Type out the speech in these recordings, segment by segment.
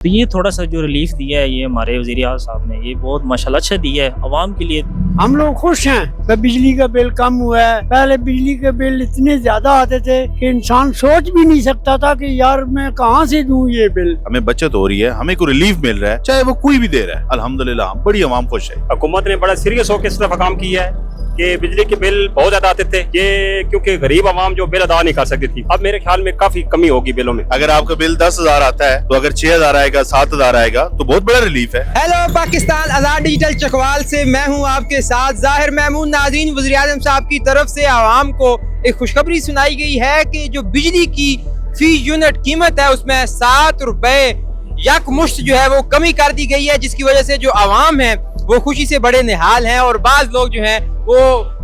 तो ये थोड़ा सा जो रिलीफ दिया है ये हमारे वज़ीर आज़म साहब ने, ये बहुत माशाल्लाह अच्छा दिया है अवाम के लिए। हम लोग खुश हैं कि बिजली का बिल कम हुआ है। पहले बिजली के बिल इतने ज्यादा आते थे कि इंसान सोच भी नहीं सकता था कि यार मैं कहाँ से दूं ये बिल। हमें बचत हो रही है, हमें कोई रिलीफ मिल रहा है, चाहे वो कोई भी दे रहा है। अल्हम्दुलिल्लाह बड़ी अवाम खुश है। हुकूमत ने बड़ा सीरियस होकर इस तरफ काम किया है कि बिजली के बिल बहुत ज्यादा आते थे, ये क्योंकि गरीब आवाम जो बिल अदा नहीं कर सकती थी। अब मेरे ख्याल में काफी कमी होगी बिलों में। अगर आपका बिल 10,000 आता है तो अगर 6,000 आएगा, 7,000 आएगा तो बहुत बड़ा रिलीफ है। हेलो पाकिस्तान, आजाद डिजिटल चकवाल से मैं हूं आपके साथ जाहिर महमूद। नाज़रीन, वज़ीर आज़म साहब की तरफ से आवाम को एक खुशखबरी सुनाई गई है कि जो बिजली की फी यूनिट कीमत है उसमें 7 रुपए यकमुश्त जो है वो कमी कर दी गई है, जिसकी वजह से जो आवाम है वो खुशी से बड़े निहाल हैं। और बाज लोग जो हैं वो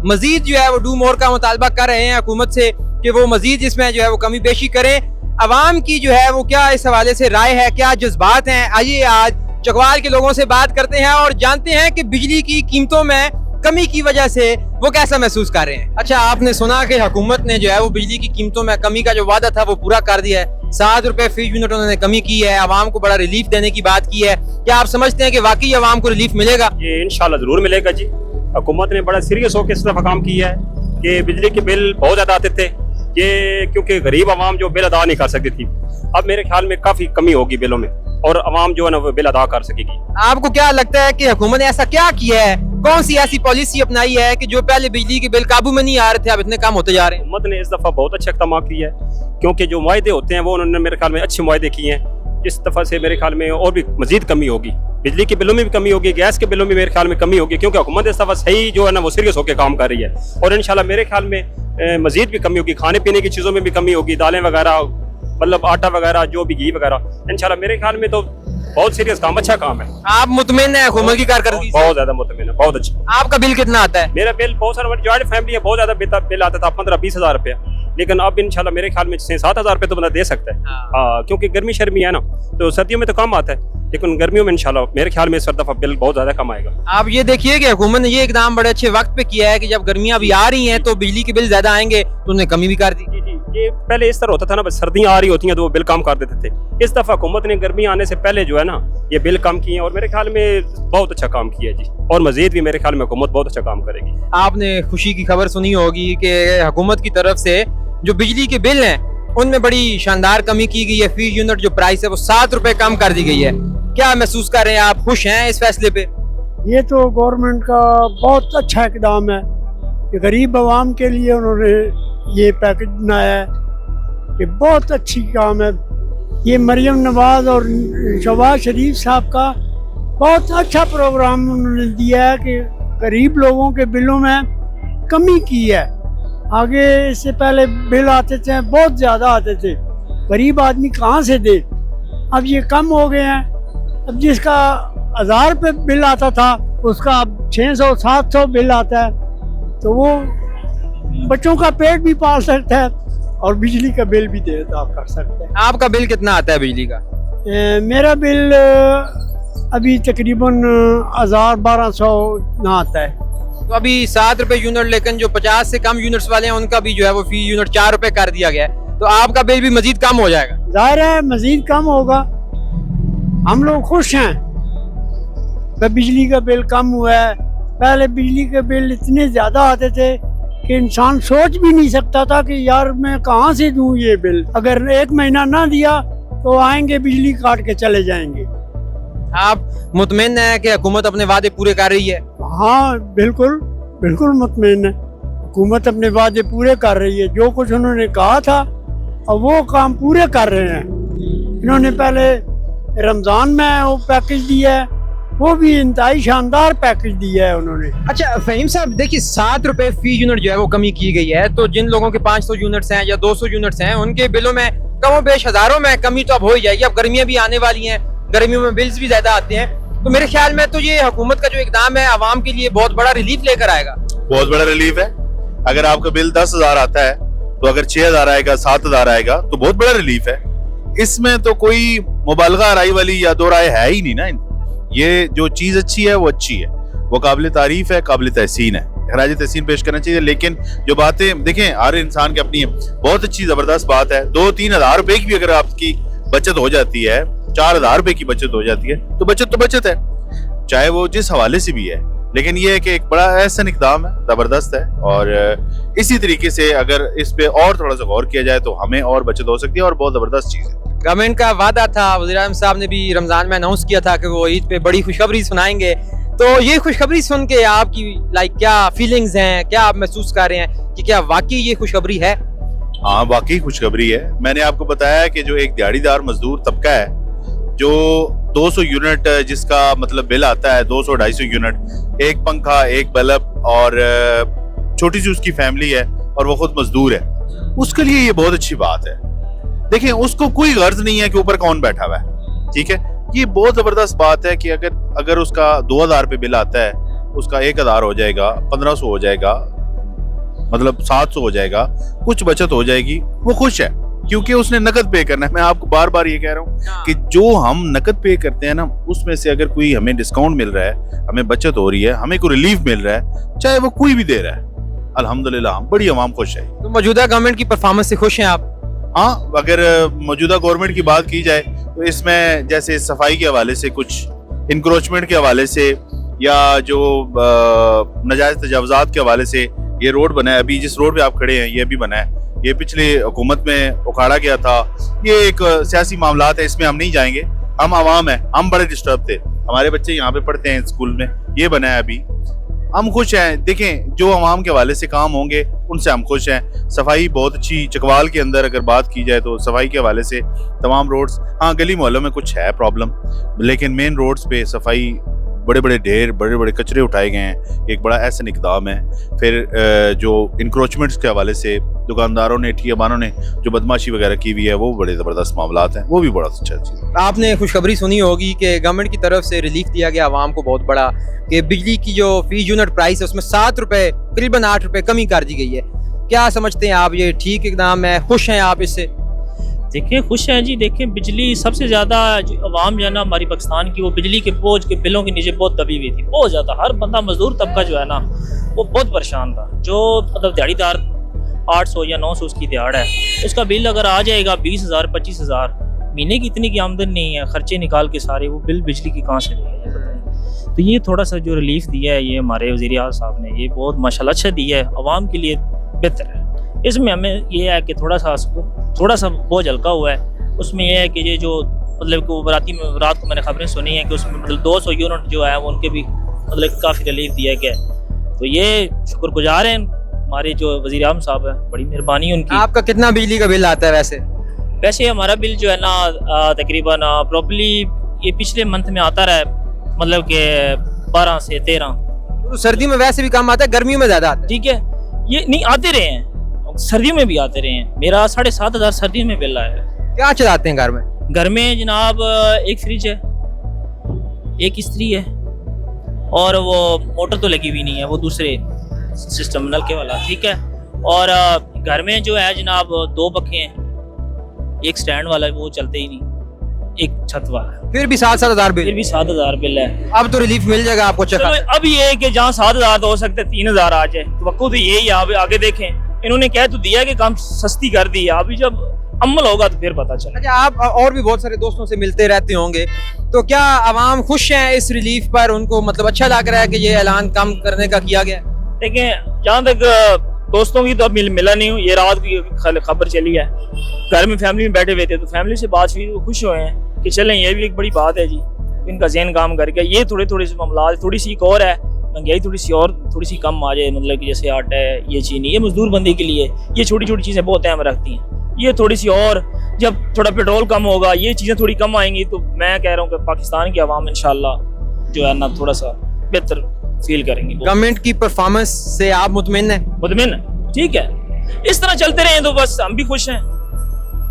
मजीद जो है वो डू मोर का मुतालबा कर रहे हैं हुकूमत से कि वो मजीद इसमें जो है वो कमी पेशी करें। आवाम की जो है वो क्या इस हवाले से राय है, क्या जज्बात हैं, आइए आज चकवाल के लोगों से बात करते हैं और जानते हैं कि बिजली की कीमतों में कमी की वजह से वो कैसा महसूस कर रहे हैं। अच्छा, आपने सुना कि हुकूमत ने जो है वो बिजली की कीमतों में कमी का जो वादा था वो पूरा कर दिया है। 7 रुपए फी यूनिट उन्होंने कमी की है, आवाम को बड़ा रिलीफ देने की बात की है। क्या आप समझते हैं कि वाकई आवाम को रिलीफ मिलेगा? ये इंशाल्लाह जरूर मिलेगा जी। हुकूमत ने बड़ा सीरियस होकर इस तरफ काम किया है कि बिजली के बिल बहुत ज्यादा आते थे, ये क्योंकि गरीब आवाम जो बिल अदा नहीं कर सकती थी। अब मेरे ख्याल में काफी कमी होगी बिलों में और आवाम जो है ना वो बिल अदा कर सकेगी। आपको क्या लगता है कि हुकूमत ने ऐसा क्या किया है, कौन सी ऐसी पॉलिसी अपनाई है कि जो पहले बिजली के बिल काबू में नहीं आ रहे थे अब इतने कम होते जा रहे हैं? हुकूमत ने इस दफा बहुत अच्छा इक़दाम किया है, क्योंकि जो मुआहदे होते हैं वो उन्होंने मेरे ख्याल में अच्छे मुआहदे किए हैं। इस दफा से मेरे ख्याल में और भी मजीद कमी होगी, बिजली के बिलों में भी कमी होगी, गैस के बिलों में मेरे ख्याल में कमी होगी, क्योंकि हुकूमत इस दफा सही जो है ना वो सीरियस होकर काम कर रही है। और इंशाल्लाह मेरे ख्याल में मजीद भी कमी होगी, खाने पीने की चीज़ों में भी कमी होगी, दालें वगैरह, मतलब आटा वगैरह, जो भी घी वगैरह। इंशाल्लाह मेरे ख्याल में तो बहुत सीरियस काम, अच्छा काम है। आप मुतमिन है हुकूमत की कारकर्दगी से? बहुत ज्यादा मुतमिन है, बहुत अच्छा। आपका बिल कितना आता है? मेरा बिल बहुत सारा, जॉइंट फैमिली है, बहुत ज्यादा बिल आता था, 15-20 हजार रुपया, लेकिन अब इंशाल्लाह मेरे ख्याल में 6-7 हजार रुपये तो बंदा दे सकता है। क्योंकि गर्मी शर्मी है ना, तो सर्दियों में तो कम आता है, लेकिन गर्मियों में इंशाल्लाह मेरे ख्याल में इस दफा बिल बहुत ज्यादा कम आएगा। आप ये देखिए कि हुकूमत ने ये इकदाम बड़े अच्छे वक्त पे किया है कि जब गर्मियां अभी आ रही हैं तो बिजली के बिल ज्यादा आएंगे तो उन्हें कमी भी कर दी। जी, ये पहले इस तरह होता था ना, बस सर्दियां आ रही होती हैं तो वो बिल कम कर देते थे। इस दफा हुकूमत ने गर्मी आने से पहले जो है ना ये बिल कम किए और मेरे ख्याल में बहुत अच्छा काम किया जी, और मजीद भी मेरे ख्याल में हुकूमत बहुत अच्छा काम करेगी। आपने खुशी की खबर सुनी होगी कि हुकूमत की तरफ से जो बिजली के बिल हैं उनमें बड़ी शानदार कमी की गई है। फी यूनिट जो प्राइस है वो 7 रुपए कम कर दी गई है। क्या महसूस कर रहे हैं आप, खुश हैं इस फैसले पे? ये तो गवर्नमेंट का बहुत अच्छा इकदाम है कि गरीब आवाम के लिए उन्होंने ये पैकेज बनाया है, ये बहुत अच्छी काम है। ये मरियम नवाज और शहबाज शरीफ साहब का बहुत अच्छा प्रोग्राम उन्होंने दिया है कि गरीब लोगों के बिलों में कमी की है। आगे इससे पहले बिल आते थे, बहुत ज़्यादा आते थे, गरीब आदमी कहाँ से दे। अब ये कम हो गए हैं। अब जिसका 1000 रुपये बिल आता था उसका अब 600-700 बिल आता है, तो वो बच्चों का पेट भी पाल सकता है और बिजली का बिल भी अदा कर सकता है। आपका बिल कितना आता है बिजली का? मेरा बिल अभी तकरीबन 1000-1200 ना आता है। तो अभी 7 रुपए यूनिट, लेकिन जो 50 से कम यूनिट्स वाले हैं उनका भी जो है वो फी यूनिट 4 रुपए कर दिया गया है, तो आपका बिल भी मजीद कम हो जाएगा। जाहिर है मजीद कम होगा। हम लोग खुश हैं कि बिजली का बिल कम हुआ है। पहले बिजली के बिल इतने ज़्यादा आते थे कि इंसान सोच भी नहीं सकता था कि यार मैं कहाँ से दूं ये बिल। अगर 1 महीना ना दिया तो आएंगे बिजली काट के चले जाएंगे। आप मुतमिन हैं कि हुकूमत अपने वादे पूरे कर रही है? हाँ बिल्कुल बिल्कुल मुतमिन है। हुकूमत अपने वादे पूरे कर रही है, जो कुछ उन्होंने कहा था और वो काम पूरे कर रहे हैं। इन्होंने पहले रमज़ान में वो पैकेज दिया है, वो भी इंतहाई शानदार पैकेज दिया है उन्होंने। अच्छा फहीम साहब, देखिए 7 रुपए फी यूनिट जो है वो कमी की गई है, तो जिन लोगों के 500 यूनिट्स हैं या 200 यूनिट्स हैं उनके बिलों में कमो बेश हजारों में कमी तो अब हो ही जाएगी। अब गर्मियां भी आने वाली हैं, गर्मियों में बिल्स भी ज्यादा आते हैं, तो मेरे ख्याल में तो ये हुकूमत का जो इकदाम है आवाम के लिए बहुत बड़ा रिलीफ लेकर आएगा। बहुत बड़ा रिलीफ है। अगर आपका बिल 10,000 आता है तो अगर 6,000 आएगा, 7,000 आएगा तो बहुत बड़ा रिलीफ है। इसमें तो कोई मुबालगा राय वाली या दो राय है ही नहीं ना। ये जो चीज अच्छी है वो अच्छी है, वो काबिल तारीफ है, काबिल तहसीन है, खराज तहसीन पेश करना चाहिए। लेकिन जो बातें देखें हर इंसान की अपनी बहुत अच्छी जबरदस्त बात है। 2-3 हज़ार रुपए की भी अगर आपकी बचत हो जाती है 4,000 रुपए की बचत हो जाती है, तो बचत है, चाहे वो जिस हवाले से भी है। लेकिन ये है कि एक बड़ा एहसन इक़दाम है, जबरदस्त है, और इसी तरीके से अगर इस पे और थोड़ा सा गौर किया जाए तो हमें और बचत हो सकती है, और बहुत जबरदस्त चीज है। गवर्नमेंट का वादा था, वज़ीर-ए-आज़म साहब ने भी रमजान में अनाउंस किया था कि वो ईद पे बड़ी खुशखबरी सुनाएंगे, तो ये खुशखबरी सुन के आपकी क्या फीलिंग्स हैं, क्या आप महसूस कर रहे हैं कि क्या वाकई ये खुशखबरी है? हाँ, वाकई खुशखबरी है। मैंने आपको बताया कि जो एक दिहाड़ीदार मजदूर तबका है, जो 200 यूनिट जिसका मतलब बिल आता है 200-250 यूनिट, एक पंखा, एक बल्ब, और छोटी सी उसकी फैमिली है और वो खुद मजदूर है, उसके लिए ये बहुत अच्छी बात है। देखिए, उसको कोई गर्ज नहीं है कि ऊपर कौन बैठा हुआ है, ठीक है। ये बहुत जबरदस्त बात है कि अगर उसका 2,000 रुपये बिल आता है, उसका 1,000 हो जाएगा, 1,500 हो जाएगा, मतलब 700 हो जाएगा, कुछ बचत हो जाएगी, वो खुश है क्योंकि उसने नकद पे करना है। मैं आपको बार बार ये कह रहा हूँ कि जो हम नकद पे करते हैं ना, उसमें से अगर कोई हमें डिस्काउंट मिल रहा है, हमें बचत हो रही है, हमें कोई रिलीफ मिल रहा है, चाहे वो कोई भी दे रहा है, अल्हम्दुलिल्लाह बड़ी अवाम खुश है। तो मौजूदा गवर्नमेंट की परफॉर्मेंस से खुश हैं आप? हाँ, अगर मौजूदा गवर्नमेंट की बात की जाए तो इसमें जैसे सफाई के हवाले से, कुछ इंक्रोचमेंट के हवाले से, या जो नाजायज तजावजात के हवाले से ये रोड बना है, अभी जिस रोड पे आप खड़े हैं ये भी बना है, ये पिछले हुकूमत में उखाड़ा गया था। ये एक सियासी मामलात है, इसमें हम नहीं जाएंगे, हम आवाम है, हम बड़े डिस्टर्ब थे, हमारे बच्चे यहाँ पे पढ़ते हैं स्कूल में, ये बना है अभी, हम खुश हैं। देखें, जो आवाम के हवाले से काम होंगे उनसे हम खुश हैं। सफाई बहुत अच्छी, चकवाल के अंदर अगर बात की जाए तो सफाई के हवाले से तमाम रोड्स, हाँ गली मोहल्लों में कुछ है प्रॉब्लम, लेकिन मेन रोड्स पे सफाई, बड़े बड़े ढेर, बड़े बड़े कचरे उठाए गए हैं, एक बड़ा एहसन इक़दाम है। फिर जो इंक्रोचमेंट्स के हवाले से दुकानदारों ने, ठिकाबानों ने जो बदमाशी वगैरह की हुई है, वो बड़े ज़बरदस्त मामलात हैं, वो भी बड़ा अच्छा चीज़ है। आपने खुशखबरी सुनी होगी कि गवर्नमेंट की तरफ से रिलीफ दिया गया आवाम को बहुत बड़ा, कि बिजली की जो फी यूनिट प्राइस है उसमें 7 रुपए, करीबन 8 रुपए कमी कर दी गई है। क्या समझते हैं आप, ये ठीक इक़दाम है, खुश हैं आप इससे? देखिए, खुश हैं जी। देखिए, बिजली सबसे ज़्यादा अवाम जो है ना हमारी पाकिस्तान की, वो बिजली के बोझ के बिलों के नीचे बहुत दबी हुई थी, बहुत ज़्यादा। हर बंदा, मजदूर तबका जो है ना, वो बहुत परेशान था। जो मतलब दिहाड़ीदार 800 या 900 उसकी दिहाड़ है, उसका बिल अगर आ जाएगा 20,000 25,000, महीने की इतनी की आमदन नहीं है, खर्चे निकाल के सारे, वो बिल बिजली की कहाँ से देगा, ये बताएं। तो ये थोड़ा सा जो रिलीफ दिया है ये हमारे वज़ीर-ए-आज़म साहब ने, ये बहुत माशाल्लाह अच्छा दिया है, अवाम के लिए बेहतर है। इसमें हमें ये है कि थोड़ा सा बोझ हल्का हुआ है। उसमें यह है कि ये जो मतलब को रात को मैंने खबरें सुनी है कि उसमें मतलब 200 यूनिट जो है वो उनके भी मतलब काफ़ी रिलीफ दिया गया है। तो ये शुक्रगुजार हैं हमारे जो वज़ीर-ए-आज़म साहब है, बड़ी मेहरबानी उनकी। आपका कितना बिजली का बिल आता है वैसे? वैसे हमारा बिल जो है ना तकरीबन प्रॉपर्ली ये पिछले मंथ में आता रहा है, मतलब कि 12 से 13। तो सर्दी में वैसे भी कम आता है, गर्मियों में ज़्यादा आता है? ठीक है, ये नहीं आते रहे हैं, सर्दियों में भी आते रहे हैं। मेरा 7,500 सर्दियों में बिल आया है। क्या चलाते हैं घर में? घर में जनाब एक फ्रिज है, एक इस्त्री है, और वो मोटर तो लगी हुई नहीं है, वो दूसरे सिस्टम नलके वाला, ठीक है। और घर में जो है जनाब 2 पखे हैं, एक स्टैंड वाला वो चलते ही नहीं, एक छत वाला। फिर भी 7,000 बिल? फिर भी 7,000 बिल है। अब तो रिलीफ मिल जाएगा आपको? चलो, अब ये है कि जहाँ 7,000 हो सकते 3,000 आ जाए, तो यही है। आगे देखें, इन्होंने कह तो दिया कि काम सस्ती कर दी है, अभी जब अमल होगा तो फिर पता चलेगा। अच्छा, आप और भी बहुत सारे दोस्तों से मिलते रहते होंगे, तो क्या आवाम खुश हैं इस रिलीफ पर? उनको मतलब अच्छा लग रहा है कि ये ऐलान कम करने का किया गया? देखिए, जहाँ तक दोस्तों की तो अब मिला नहीं हूँ, ये रात की खबर चली है, घर में फैमिली में बैठे हुए थे, तो फैमिली से बात हुई, खुश हुए हैं कि चलें, ये भी एक बड़ी बात है जी, इनका ज़हन काम करके। ये थोड़े से मामला, थोड़ी सी एक और है, महंगाई थोड़ी सी कम आ जाए, मतलब कि जैसे आटा है, ये चीनी, ये मजदूर बंदे के लिए ये छोटी छोटी चीज़ें बहुत अहम रखती हैं। ये थोड़ी सी और, जब थोड़ा पेट्रोल कम होगा, ये चीज़ें थोड़ी कम आएंगी, तो मैं कह रहा हूँ कि पाकिस्तान की आवाम इंशाल्लाह जो है ना थोड़ा सा बेहतर फील करेंगे। गवर्नमेंट की परफॉर्मेंस से आप मुतमिन हैं? मुतमिन, ठीक है, इस तरह चलते रहे तो बस हम भी खुश हैं,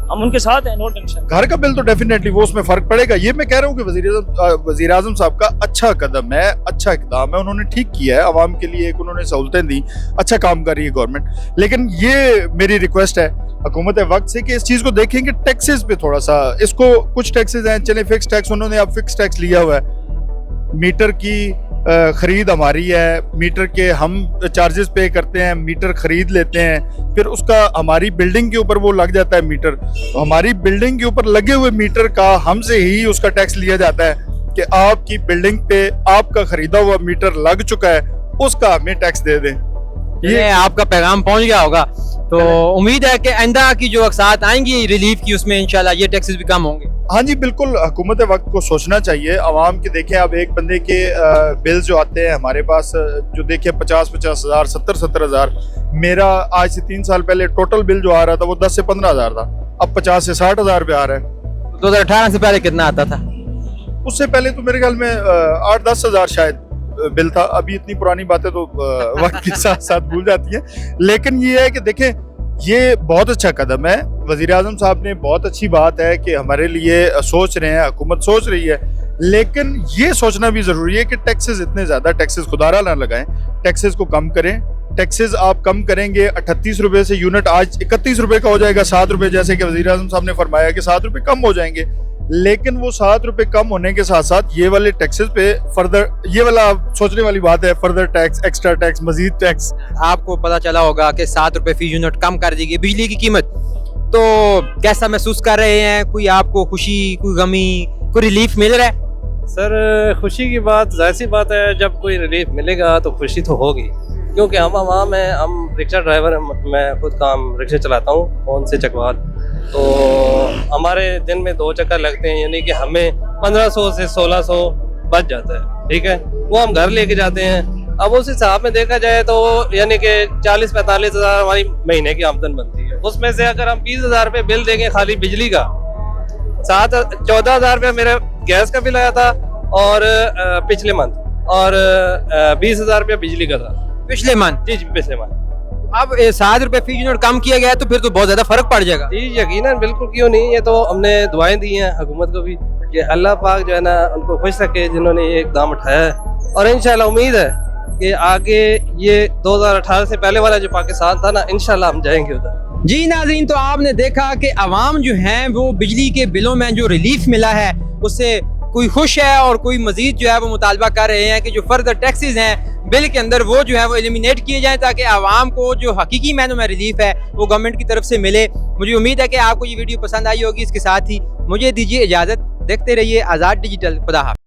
हम उनके साथ हैं, नो टेंशन। घर का बिल तो डेफिनेटली वो उसमें फर्क पड़ेगा। ये मैं कह रहा हूँ कि वज़ीर-ए-आज़म साहब का अच्छा कदम है, अच्छा इक़दाम है, उन्होंने ठीक किया है, आवाम के लिए एक उन्होंने सहूलतें दी, अच्छा काम कर रही है गवर्नमेंट। लेकिन ये मेरी रिक्वेस्ट है हुकूमत वक्त से कि इस चीज़ को देखें कि टैक्सेस पे थोड़ा सा, इसको कुछ टैक्सेस हैं, चले फिक्स टैक्स, उन्होंने अब फिक्स टैक्स लिया हुआ है मीटर की ख़रीद हमारी है, मीटर के हम चार्जेस पे करते हैं, मीटर ख़रीद लेते हैं, फिर उसका हमारी बिल्डिंग के ऊपर वो लग जाता है मीटर। हमारी बिल्डिंग के ऊपर लगे हुए मीटर का हमसे ही उसका टैक्स लिया जाता है कि आपकी बिल्डिंग पे आपका ख़रीदा हुआ मीटर लग चुका है, उसका हमें टैक्स दे दें। ये आपका पैगाम पहुंच गया होगा, तो उम्मीद है कि आइंदा की जो अक़सात आएंगी रिलीफ की, उसमें इंशाल्लाह ये टैक्सेस भी कम होंगे। हाँ जी बिल्कुल, हुकूमत वक्त को सोचना चाहिए। आवाम के देखें, अब एक बंदे के बिल्स जो आते हैं हमारे पास, जो देखें 50-50 हज़ार, 70-70 हज़ार। मेरा आज से 3 साल पहले टोटल बिल जो आ रहा था वो 10 से 15 हज़ार था, अब 50 से 60 हज़ार रुपये आ रहा है। 2018 से पहले कितना आता था? उससे पहले तो मेरे ख्याल में 8-10 हज़ार शायद बिल था। अभी इतनी पुरानी बातें तो वक्त के साथ साथ भूल जाती हैं। लेकिन ये है कि देखें, ये बहुत अच्छा कदम है। वज़ीर आज़म साहब ने बहुत अच्छी बात है कि हमारे लिए सोच रहे हैं, हुकूमत सोच रही है, लेकिन ये सोचना भी ज़रूरी है कि टैक्सेस इतने ज़्यादा टैक्सेस खुदारा ना लगाएं, टैक्सेस को कम करें। टैक्सेस आप कम करेंगे, 38 रुपये से यूनिट आज 31 रुपये का हो जाएगा, 7 रुपये, जैसे कि वज़ीर आज़म साहब ने फरमाया कि 7 रुपये कम हो जाएंगे। लेकिन वो 7 रुपये कम होने के साथ साथ ये वाले टैक्सेस पे फर्दर, ये वाला सोचने वाली बात है, फर्दर टैक्स, एक्स्ट्रा टैक्स, मजीद टैक्स। आपको पता चला होगा कि 7 रुपये फी यूनिट कम कर दी गई बिजली की कीमत, तो कैसा महसूस कर रहे हैं? कोई आपको खुशी, कोई गमी, कोई रिलीफ मिल रहा है? सर खुशी की बात, जाहिर सी बात है, जब कोई रिलीफ मिलेगा तो खुशी तो होगी, क्योंकि हम आवाम हैं, हम रिक्शा ड्राइवर हैं, मैं खुद काम रिक्शा चलाता हूँ फोन से चकवाल, तो हमारे दिन में 2 चक्कर लगते हैं, यानी कि हमें 1500 से 1600 बच जाता है, ठीक है। वो हम घर लेके जाते हैं। अब उस हिसाब में देखा जाए तो यानी कि 40-45 हज़ार हमारी महीने की आमदन बनती है। उसमें से अगर हम 20 हज़ार रुपये बिल देंगे खाली बिजली का, 14 हज़ार रुपये मेरे गैस का बिल आया था और पिछले मंथ, और 20 हज़ार रुपये बिजली का था पिछले मंथ। जी पिछले मंथ। अब 7 रुपये फी यूनिट कम किया गया है, तो फिर तो बहुत ज्यादा फर्क पड़ जाएगा। जी यकीनन, बिल्कुल, क्यों नहीं। ये तो हमने दुआएं दी हैं हुकूमत को भी कि अल्लाह पाक जो है ना उनको खुश रखे जिन्होंने ये इक़दाम उठाया है, और इंशाल्लाह उम्मीद है कि आगे ये 2018 से पहले वाला जो पाकिस्तान था ना, इंशाल्लाह हम जाएंगे उधर। जी नाज़रीन, तो आपने देखा कि आवाम जो हैं वो बिजली के बिलों में जो रिलीफ मिला है उससे कोई खुश है, और कोई मजीद जो है वो मुतालबा कर रहे हैं कि जो फर्दर टैक्सेस हैं बिल के अंदर वो जो है वो एलिमिनेट किए जाएं, ताकि आवाम को जो हकीकी मायनों में रिलीफ है वो गवर्नमेंट की तरफ से मिले। मुझे उम्मीद है कि आपको ये वीडियो पसंद आई होगी। इसके साथ ही मुझे दीजिए इजाज़त, देखते रहिए आज़ाद डिजिटल। खुदा हाफ़िज़।